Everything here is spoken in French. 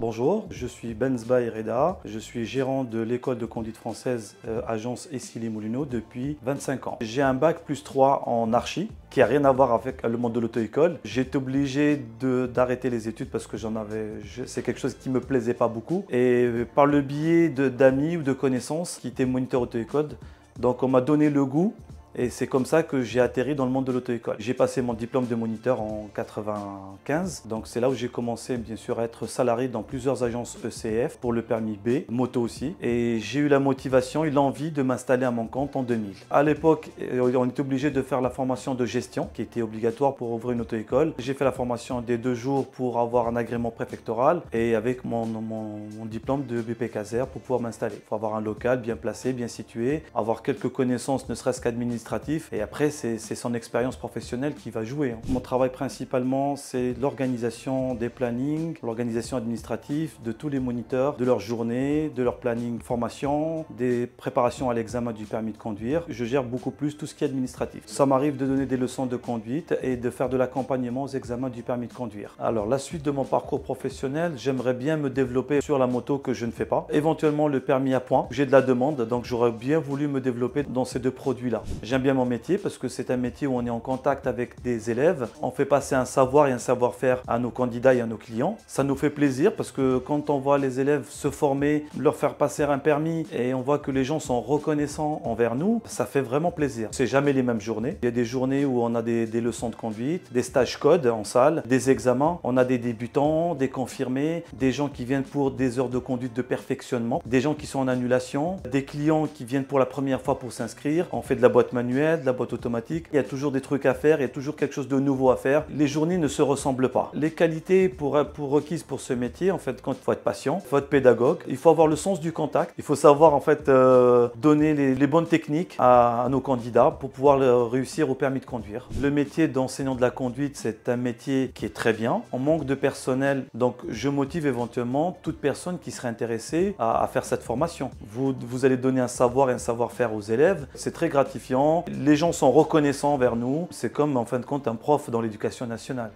Bonjour, je suis Benzbaï Reda, je suis gérant de l'école de conduite française agence Essy-les-Moulineaux depuis 25 ans. J'ai un bac plus 3 en archi qui n'a rien à voir avec le monde de l'auto-école. J'ai été obligé d'arrêter les études parce que c'est quelque chose qui ne me plaisait pas beaucoup. Et par le biais d'amis ou de connaissances qui étaient moniteurs auto-école, donc on m'a donné le goût. Et c'est comme ça que j'ai atterri dans le monde de l'auto-école. J'ai passé mon diplôme de moniteur en 95. Donc c'est là où j'ai commencé bien sûr à être salarié dans plusieurs agences ECF pour le permis B, moto aussi. Et j'ai eu la motivation et l'envie de m'installer à mon compte en 2000. À l'époque, on était obligé de faire la formation de gestion qui était obligatoire pour ouvrir une auto-école. J'ai fait la formation des 2 jours pour avoir un agrément préfectoral et avec mon diplôme de BP Caser pour pouvoir m'installer. Il faut avoir un local bien placé, bien situé, avoir quelques connaissances ne serait-ce qu'administratives. Et après, c'est son expérience professionnelle qui va jouer. Mon travail principalement, c'est l'organisation des plannings, l'organisation administrative de tous les moniteurs, de leur journée, de leur planning formation, des préparations à l'examen du permis de conduire. Je gère beaucoup plus tout ce qui est administratif. Ça m'arrive de donner des leçons de conduite et de faire de l'accompagnement aux examens du permis de conduire. Alors, la suite de mon parcours professionnel, j'aimerais bien me développer sur la moto que je ne fais pas. Éventuellement, le permis à points. J'ai de la demande, donc j'aurais bien voulu me développer dans ces 2 produits-là. J'aime bien mon métier parce que c'est un métier où on est en contact avec des élèves. On fait passer un savoir et un savoir-faire à nos candidats et à nos clients. Ça nous fait plaisir parce que quand on voit les élèves se former, leur faire passer un permis et on voit que les gens sont reconnaissants envers nous, ça fait vraiment plaisir. C'est jamais les mêmes journées. Il y a des journées où on a des leçons de conduite, des stages code en salle, des examens. On a des débutants, des confirmés, des gens qui viennent pour des heures de conduite de perfectionnement, des gens qui sont en annulation, des clients qui viennent pour la première fois pour s'inscrire. On fait de la boîte manuelle, de la boîte automatique. Il y a toujours des trucs à faire, il y a toujours quelque chose de nouveau à faire. Les journées ne se ressemblent pas. Les qualités requises pour ce métier, en fait, quand il faut être patient, il faut être pédagogue, il faut avoir le sens du contact, il faut savoir en fait donner les bonnes techniques à nos candidats pour pouvoir réussir au permis de conduire. Le métier d'enseignant de la conduite, c'est un métier qui est très bien. On manque de personnel, donc je motive éventuellement toute personne qui serait intéressée à faire cette formation. Vous allez donner un savoir et un savoir-faire aux élèves. C'est très gratifiant. Les gens sont reconnaissants envers nous. C'est comme en fin de compte un prof dans l'éducation nationale.